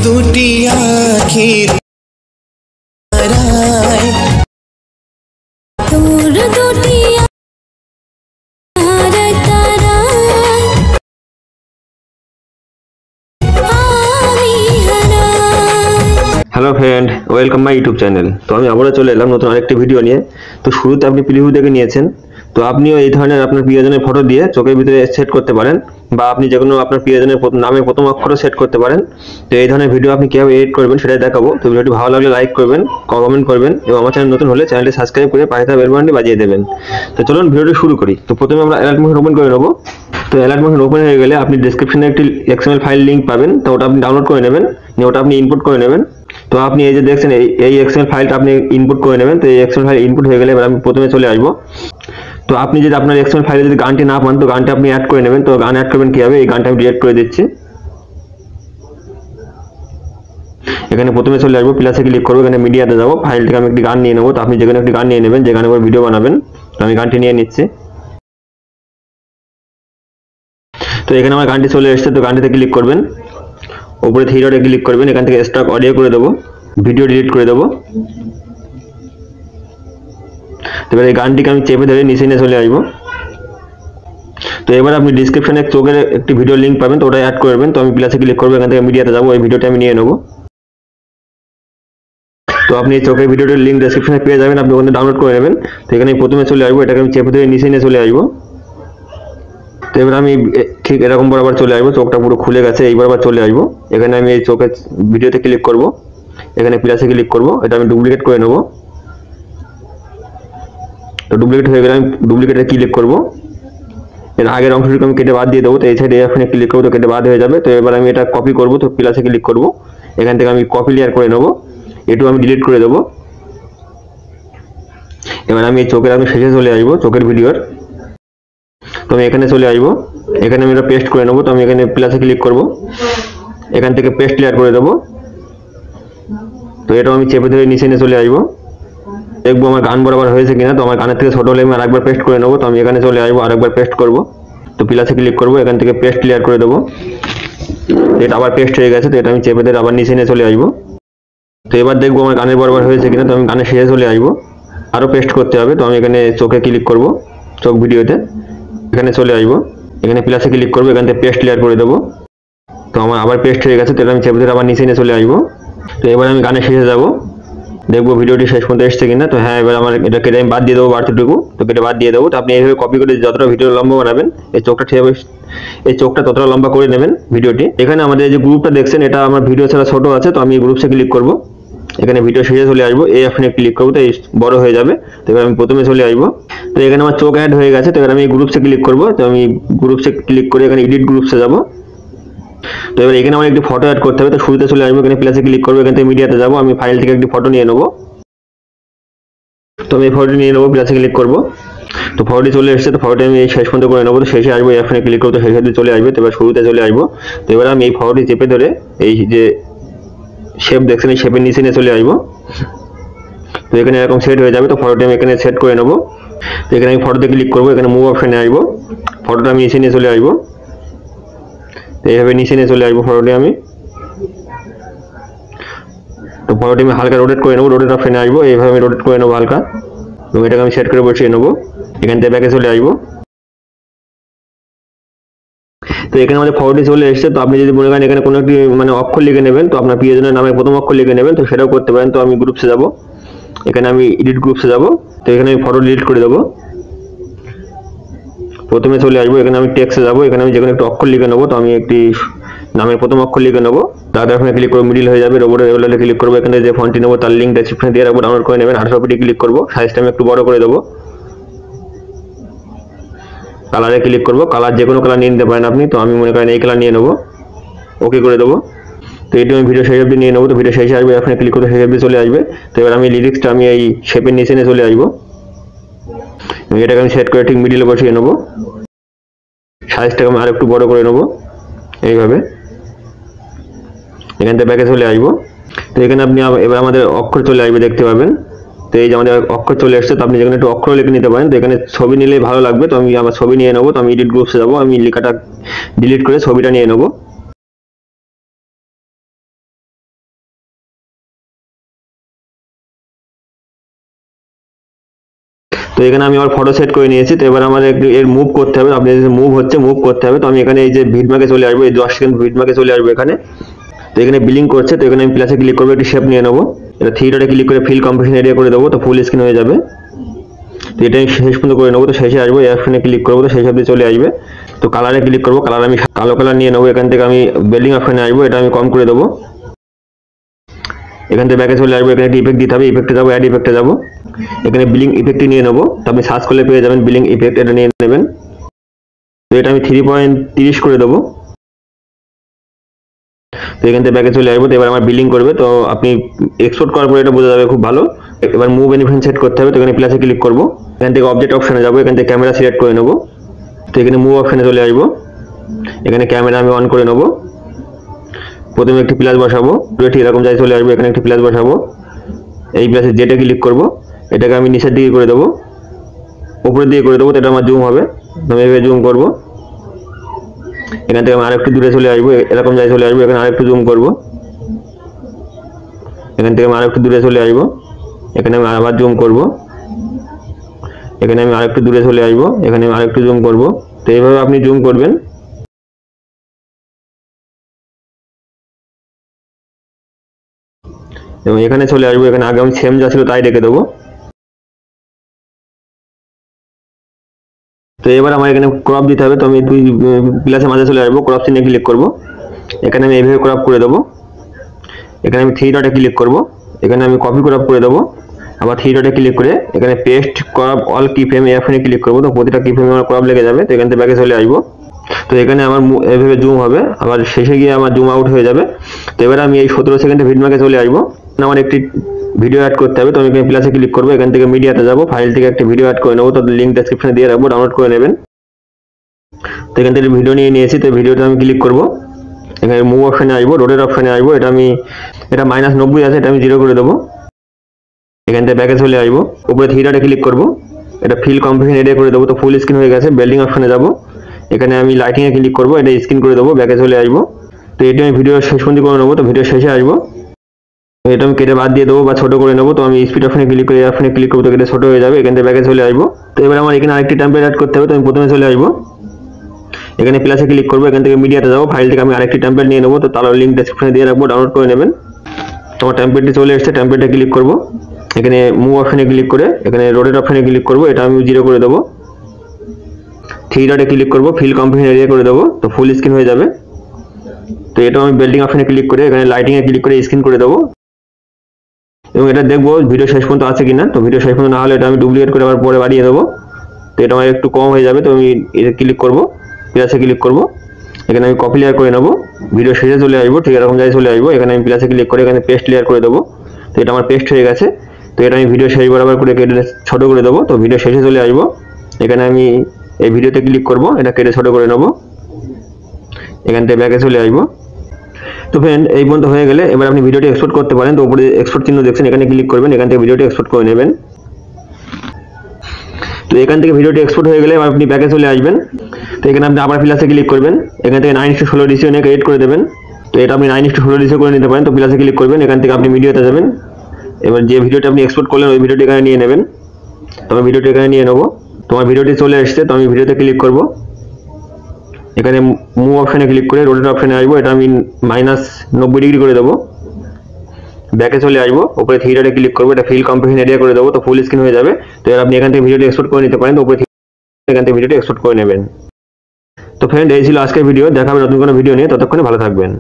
দুটি আখির তারায় তোর দুটি আখির তারায় আমি হারাই। Hello friend, welcome my YouTube channel. তো আমি আবারও চলে এলাম নতুন আরেকটি ভিডিও নিয়ে। তো শুরুতে আপনি প্রিভিউ দেখে নিয়েছেন, তো আপনিও এই ধরনের আপনার প্রিয়জনের ফটো দিয়ে চোখের ভিতরে সেট করতে পারেন, বা আপনি যে কোনো আপনার প্রিয়জনের নামে প্রথম অক্ষরও সেট করতে পারেন। তো এই ধরনের ভিডিও আপনি কীভাবে এডিট করবেন সেটাই দেখাবো। তো ভিডিওটি ভালো লাগলে লাইক করবেন, কমেন্ট করবেন, এবং আমার চ্যানেল নতুন হলে চ্যানেলটি সাবস্ক্রাইব করে পাশে থাকা বেল বাটনটি বাজিয়ে দেবেন। তো চলুন ভিডিওটি শুরু করি। তো প্রথমে আমরা অ্যালার্ট মোশন ওপেন করে নেবো। তো অ্যালার্ট মোশন ওপেন হয়ে গেলে আপনি ডেসক্রিপশনে একটি এক্সএমএল ফাইল লিঙ্ক পাবেন, তো ওটা আপনি ডাউনলোড করে নেবেন, নিয়ে ওটা আপনি ইনপুট করে নেবেন। তো আপনি এই যে দেখছেন এই এক্সএমএল ফাইলটা আপনি ইনপুট করে নেবেন। তো এই এক্সএমএল ফাইল ইনপুট হয়ে গেলে এবার আমি প্রথমে চলে আসবো। তো আপনি যদি আপনার এক্সএমএল ফাইলে যদি গানটি না পান, তো গানটা আপনি অ্যাড করে নেবেন। তো গান অ্যাড করবেন কীভাবে, এই গানটা আমি ডিলিট করে দিচ্ছি। এখানে প্রথমে চলে আসবো, প্লাসে ক্লিক করবো, এখানে মিডিয়াতে যাবো, ফাইল থেকে আমি একটি গান নিয়ে নেবো। তো আপনি যেখানে একটি গান নিয়ে নেবেন, যে গানের উপর ভিডিও বানাবেন। তো আমি গানটি নিয়ে নিচ্ছি। তো এখানে আমার গানটি চলে এসেছে। তো গানটিতে ক্লিক করবেন, উপরে থ্রি ডটে ক্লিক করবেন, এখান থেকে স্টক অডিও করে দেবো, ভিডিও ডিলিট করে দেবো। এবার এই গানটিকে আমি চেপে ধরে নিচে নিয়ে চলে আসবো। তো এবার আপনি ডিসক্রিপশনে চোখের একটি ভিডিও লিঙ্ক পাবেন, তো ওটা অ্যাড করবেন। তো আমি প্লাসে ক্লিক করবো, এখান থেকে মিডিয়াতে যাবো, এই ভিডিওটা আমি নিয়ে নেবো। তো আপনি এই চোখের ভিডিওটির লিঙ্ক ডেসক্রিপশনে পেয়ে যাবেন, আপনি ওখানে ডাউনলোড করে নেবেন। তো এখানে প্রথমে চলে আসবো, এটাকে আমি চেপে ধরে নিচে নিয়ে চলে আসবো। তো এবার আমি ঠিক এরকম বরাবর চলে আসবো, চোখটা পুরো খুলে গেছে, এই বরাবর চলে আসবো। এখানে আমি এই চোখের ভিডিওতে ক্লিক করব, এখানে প্লাসে ক্লিক করব, এটা আমি ডুপ্লিকেট করে নেব। তো ডুপ্লিকেট হয়ে গেলে আমি ডুপ্লিকেটে ক্লিক করব, এর আগের অংশটুকু আমি কেটে বাদ দিয়ে দেবো। তো এই সাইডে এখানে ক্লিক করবো, তো কেটে বাদ হয়ে যাবে। তো এবার আমি এটা কপি করব, তো প্লাসে ক্লিক করব, এখান থেকে আমি কপি লেয়ার করে নেব, এটু আমি ডিলিট করে দেবো। এবার আমি এই চোখের আমি শেষে চলে আসবো, চোখের ভিডিওর। তো আমি এখানে চলে আসবো, এখানে আমি এটা পেস্ট করে নেবো। তো আমি এখানে প্লাসে ক্লিক করব, এখান থেকে পেস্ট লেয়ার করে দেবো। তো এটাও আমি চেপে ধরে নিচে নিয়ে চলে আসবো, দেখবো আমার গান বরাবর হয়েছে কিনা। তো আমার গানের থেকে ছোট হলে আমি আরেকবার পেস্ট করে নেবো। তো আমি এখানে চলে আসবো, আরেকবার পেস্ট করব। তো প্লাসে ক্লিক করব, এখান থেকে পেস্ট লেয়ার করে দেবো, এটা আবার পেস্ট হয়ে গেছে। তো এটা আমি চেপে ধরে আবার নিচে নিয়ে চলে আসবো। তো এবার দেখবো আমার গানের বরাবর হয়েছে কিনা। তো আমি গানের শেষে চলে আসবো, আরও পেস্ট করতে হবে। তো আমি এখানে চোখে ক্লিক করব, চোখ ভিডিওতে, এখানে চলে আসবো, এখানে প্লাসে ক্লিক করবো, এখান থেকে পেস্ট লেয়ার করে দেবো। তো আমার আবার পেস্ট হয়ে গেছে। তো এটা আমি চেপে ধরে আবার নিচে নিয়ে চলে আসবো। তো এবার আমি গানের শেষে যাব, দেখবো ভিডিওটি শেষ পর্যন্ত এসছে কিনা। তো হ্যাঁ, এবার আমার এটা কেটে আমি বাদ দিয়ে দেবো, বাড়তিটুকু। তো কেটে বাদ দিয়ে দেবো। তো আপনি এইভাবে কপি করে যতটা ভিডিও লম্বা বানাবেন, এই চোখটা ততটা লম্বা করে নেবেন ভিডিওটি। এখানে আমাদের যে গ্রুপটা দেখছেন, এটা আমার ভিডিও ছাড়া ছোট আছে। তো আমি গ্রুপসে ক্লিক করব, এখানে ভিডিও শেষে চলে আসবো, এই অপশনে ক্লিক করবো, তো এই বড় হয়ে যাবে। তো এবার আমি প্রথমে চলে আসবো। তো এখানে আমার চোখ অ্যাড হয়ে গেছে। তো এবার আমি গ্রুপসে ক্লিক করব। তো আমি গ্রুপসে ক্লিক করে এখানে এডিট গ্রুপসে যাব। তো এবার এখানে আমার একটি ফটো অ্যাড করতে হবে। তো শুরুতে চলে আসবো, এখানে প্লাসে ক্লিক করবো, এখান থেকে মিডিয়াতে যাবো, আমি ফাইল থেকে একটি ফটো নিয়ে নেবো। তো আমি এই ফটোটি নিয়ে নেবো, প্লাসে ক্লিক করবো। তো ফটোটি চলে এসেছে। তো ফটোটি আমি শেষ পর্যন্ত করে নেবো। তো শেষে আসবো, এই অপশনে ক্লিক করবো, তো শেষে চলে আসবে। তো এবার শুরুতে চলে আসবো। তো এবার আমি এই ফটোটি চেপে ধরে এই যে শেপ দেখছেন, এই শেপের নিচে নিয়ে চলে আসবো। তো এখানে এরকম সেট হয়ে যাবে। তো ফটোটি আমি এখানে সেট করে নেবো। তো এখানে আমি ফটোতে ক্লিক করবো, এখানে মুভ অপশনে আসবো, ফটোটা আমি নিচে নিয়ে চলে আসবো। তো এইভাবে নিচে নিয়ে চলে আসবো ফটোটি আমি। তো ফটোটি আমি হালকা রোটেট করে নেবো, রোটেট অপশনে আসবো, এইভাবে আমি রোটেট করে নেবো হালকা, এবং এটাকে আমি সেট করে বসিয়ে নেবো। এখান থেকে ব্যাকে চলে আসবো। তো এখানে আমাদের ফটোটি চলে এসেছে। তো আপনি যদি মনে করেন এখানে কোনো একটি অক্ষর লিখে নেবেন, তো আপনার প্রিয়জনের নামে প্রথম অক্ষর লিখে নেবেন, তো সেটাও করতে পারেন। তো আমি গ্রুপসে যাব, এখানে আমি এডিট গ্রুপসে যাব। তো এখানে আমি ফটো ডিলিট করে দেবো, প্রথমে চলে আসবো, এখানে আমি টেক্সটে যাবো, এখানে আমি যেকোনো একটি অক্ষর লিখে নেবো। তো আমি একটি নামের প্রথম অক্ষর লিখে নেবো। তারপরে এখানে ক্লিক করবো, মিডিল হয়ে যাবে, রোবটের লেভেলে ক্লিক করবো, এখানে যে ফন্টটি নেবো তার লিঙ্ক ডেসক্রিপশনে দিয়ে রাখবো, ডাউনলোড করে নেবেন। 800 পিটি ক্লিক করবো, সাইজটা আমি একটু বড় করে দেবো। কালারে ক্লিক করবো, কালার যে কোনো কালার নিয়ে নিতে পারেন আপনি। তো আমি মনে করেন এই কালার নিয়ে নেবো, ওকে করে দেবো। তো এটি আমি ভিডিও শেষ অবধি নিয়ে নেবো। তো ভিডিও শেষে আসবে, এখানে ক্লিক করতে শেষ অবধি চলে আসবে। তো এবার আমি লিরিক্সটা আমি এই শেপের নিচে নিয়ে চলে আসবো, এটাকে আমি সেট করে ঠিক মিডিলে বসিয়ে নেবো, সাইজটাকে আমি আর একটু বড় করে নেবো এইভাবে। এখান থেকে ব্যাকে চলে আসবো। তো এখানে আপনি এবার আমাদের অক্ষর চলে আসবে, দেখতে পাবেন। তো এই যে আমাদের অক্ষর চলে আসছে। তো আপনি যেখানে একটু অক্ষর লিখে নিতে পারেন। তো এখানে ছবি নিলেই ভালো লাগবে। তো আমি আমার ছবি নিয়ে নেবো। তো আমি এডিট গ্রুপসে যাবো, আমি লেখাটা ডিলিট করে ছবিটা নিয়ে নেবো। তো এখানে আমি আমার ফটো সেট করে নিয়েছি। তো এবার আমার একটু এর মুভ করতে হবে, আপনি মুভ হচ্ছে মুভ করতে হবে। তো আমি এখানে এই যে ভিডমার্কে চলে আসবো, এই 10 সেকেন্ড ভিডমার্কে চলে আসবো এখানে। তো এখানে বিলিং করছে, তো এখানে আমি প্লাসে ক্লিক করবো, একটি শেপ নিয়ে নেবো। এটা 3 ডটে ক্লিক করে ফিল কম্পোজিশন এরিয়া করে দেবো, তো ফুল স্ক্রিন হয়ে যাবে। তো এটা আমি শেষ পর্যন্ত করে নেবো। তো শেষে আসবো, এই অপশনে ক্লিক করবো, তো সেই অবধি চলে আসবে। তো কালারে ক্লিক করবো, কালার আমি কালো কালার নিয়ে নেবো। এখান থেকে আমি বেল্ডিং অপশনে আসবো, এটা আমি কম করে দেবো। এখান থেকে ব্যাকে চলে আসবো, এখানে একটা ইফেক্ট দিতে হবে, ইফেক্টে যাবো, অ্যাড ইফেক্টে যাবো। এখানে বিলিং ইফেক্টটি নিয়ে নেবো, তো আপনি সার্চ করলে পেয়ে যাবেন বিলিং ইফেক্ট, এটা নিয়ে নেবেন। তো এটা আমি 3.30 করে দেবো। তো এখান থেকে ব্যাকে চলে আসবো। তো এবার আমার বিলিং করবে, তো আপনি এক্সপোর্ট করার পরে এটা বোঝা যাবে খুব ভালো। এবার মুভ এনিমেশন সেট করতে হবে, তো এখানে প্লাসে ক্লিক করবো। এখান থেকে অবজেক্ট অপশনে যাবো, এখান থেকে ক্যামেরা সিলেক্ট করে নেবো। তো এখানে মুভ অপশনে চলে আসবো, এখানে ক্যামেরা আমি অন করে নেবো। প্রথমে একটি প্লাস বসাবো, ঠিক এরকম যাই চলে আসবো। এখানে একটি প্লাস বসাবো, এই প্লাসে যেটা ক্লিক করবো, এটাকে আমি নিচের দিকে করে দেবো, উপরের দিকে করে দেবো। তো এটা আমার জুম হবে, আমি এভাবে জুম করবো। এখান থেকে আমি আরেকটু দূরে চলে আসবো, এরকম যাই চলে আসবো। এখানে আরেকটু জুম করবো, এখান থেকে আমি আরেকটু দূরে চলে আসবো। এখানে আমি আবার জুম করবো, এখানে আমি আরেকটু দূরে চলে আসবো। এখানে আমি আরেকটু জুম করবো। তো এইভাবে আপনি জুম করবেন। এবং এখানে চলে আসবো, এখানে আগে আমি সেম যা ছিল তাই রেখে দেবো। তো এবার আমার এখানে ক্রপ দিতে হবে, তো আমি দুই প্লাসের মাঝে চলে আসবো, ক্রপ চিহ্নে ক্লিক করবো। এখানে আমি এইভাবে ক্রপ করে দেবো। এখানে আমি 3 ডটে ক্লিক করবো, এখানে আমি কপি ক্রপ করে দেবো। আবার 3 ডটে ক্লিক করে এখানে পেস্ট ক্রপ অল কি ফ্রেম এখানে ক্লিক করবো। তো প্রতিটা কি ফ্রেমে আমার ক্রপ লেগে যাবে। তো এখান থেকে ব্যাকে চলে আসবো। তো এখানে আমার এইভাবে জুম হবে, আবার শেষে গিয়ে আমার জুম আউট হয়ে যাবে। তো এবার আমি এই 17 সেকেন্ডে ভিডমার্কে চলে আসবো। আমার একটি ভিডিও অ্যাড করতে হবে, তো আমি এখানে প্লাসে ক্লিক করবো। এখান থেকে মিডিয়াতে যাবো, ফাইল থেকে একটা ভিডিও অ্যাড করে নেবো। তো লিঙ্ক ডেসক্রিপশনে দিয়ে রাখবো, ডাউনলোড করে নেবেন। তো এখান থেকে ভিডিও নিয়ে নিয়েছি, তো ভিডিওটা আমি ক্লিক করবো। এখানে মুভ অপশনে আসবো, রোটেট অপশনে আসবো। এটা -90 আছে, এটা আমি 0 করে দেবো। এখান থেকে ব্যাকে চলে আসবো, উপরে 3 ডটে ক্লিক করবো, এটা ফিল কম্পোজিশন এরিয়া করে দেবো। তো ফুল স্ক্রিন হয়ে গেছে। বেল্ডিং অপশনে যাবো, এখানে আমি লাইটিংয়ে ক্লিক করবো, এটা স্ক্রিন করে দেবো, ব্যাকে চলে আসবো। তো এটা আমি ভিডিও শেষ পর্যন্ত করে নেবো। তো ভিডিও শেষে আসবো, এটা আমি কেটে বাদ দিয়ে দেবো বা ছোট করে নেবো। তো আমি স্পিড অপশনে ক্লিক করে অপশনে ক্লিক করবো, তো কেটে ছোট হয়ে যাবে। এখান থেকে ব্যাকে চলে আসবো। তো এবার আমার এখানে আরেকটি টেমপ্লেট অ্যাড করতে হবে, তো আমি প্রথমে চলে আসবো, এখানে প্লাসে ক্লিক করবো। এখান থেকে মিডিয়াতে যাবো, ফাইল থেকে আমি আরেকটি টেমপ্লেট নিয়ে নেবো। তো তার লিঙ্ক ডেসক্রিপশনে দিয়ে রাখবো, ডাউনলোড করে নেবেন। তোমার টেমপ্লেটটি চলে এসেছে, টেমপ্লেটে ক্লিক করবো। এখানে মুভ অপশনে ক্লিক করে এখানে রোটেট অপশনে ক্লিক করবো, এটা আমি 0 করে দেবো। 3 ডটে ক্লিক করবো, ফিল কম্পোজিশন এরিয়া করে দেবো, তো ফুল স্ক্রিন হয়ে যাবে। তো এটা আমি বেল্ডিং অপশনে ক্লিক করে এখানে লাইটিংয়ে ক্লিক করে স্ক্রিন করে দেবো। এবং এটা দেখবো ভিডিও শেষ পর্যন্ত আছে কিনা। তো ভিডিও শেষ পর্যন্ত না হলে এটা আমি ডুপ্লিকেট করে আবার পরে বাড়িয়ে দেবো। তো এটা আমার একটু কম হয়ে যাবে। তো আমি এটা ক্লিক করবো, প্লাসে ক্লিক করবো, এখানে আমি কপি লেয়ার করে নেবো। ভিডিও শেষে চলে আসবো, ঠিক এরকম জায়গায় চলে আসবো। এখানে আমি প্লাসে ক্লিক করে এখানে পেস্ট লেয়ার করে দেবো। তো এটা আমার পেস্ট হয়ে গেছে। তো এটা আমি ভিডিও শেষ বরাবর করে কেটে ছোট করে দেবো। তো ভিডিও শেষে চলে আসবো, এখানে আমি এই ভিডিওতে ক্লিক করবো, এটা কেটে ছোট করে নেবো। এখান থেকে ব্যাকে চলে আসবো। তো ফ্রেন্ড, এই পর্যন্ত হয়ে গেলে এবার আপনি ভিডিওটি এক্সপোর্ট করতে পারেন। তো উপরে এক্সপোর্ট চিহ্ন দেখছেন, এখানে ক্লিক করবেন, এখান থেকে ভিডিওটি এক্সপোর্ট করে নেবেন। তো এখান থেকে ভিডিওটি এক্সপোর্ট হয়ে গেলে এবার আপনি ব্যাকে চলে আসবেন। তো এখানে আপনি আবার প্লাসে ক্লিক করবেন, এখান থেকে 9:16 রেশিও নিয়ে এডিট করে দেবেন। তো এটা আপনি 9:16 রেশিও করে নিতে পারেন। তো প্লাসে ক্লিক করবেন, এখান থেকে আপনি ভিডিওতে যাবেন। এবার যে ভিডিওটি আপনি এক্সপোর্ট করলেন ওই ভিডিওটি এখানে নিয়ে নেবেন। তো আমি ভিডিওটি এখানে নিয়ে নেবো। তোমার ভিডিওটি চলে এসেছে, তো আমি ভিডিওতে ক্লিক করবো। এখানে মুভ অপশনে ক্লিক করে রোটেট অপশনে আসবো, এটা আমি -90 ডিগ্রি করে দেবো। ব্যাকে চলে আসবো, উপরে 3 ডটে ক্লিক করবো, এটা ফিল কম্পোজিশন এরিয়া করে দেবো। তো ফুল স্ক্রিন হয়ে যাবে। তো এবার আপনি এখান থেকে ভিডিওটি এক্সপোর্ট করে নিতে পারেন। তো উপরে এখান থেকে ভিডিওটি এক্সপোর্ট করে নেবেন। তো ফ্রেন্ড, এই ছিল আজকের ভিডিও। দেখা হবে নতুন কোনো ভিডিও নিয়ে, ততক্ষণে ভালো থাকবেন।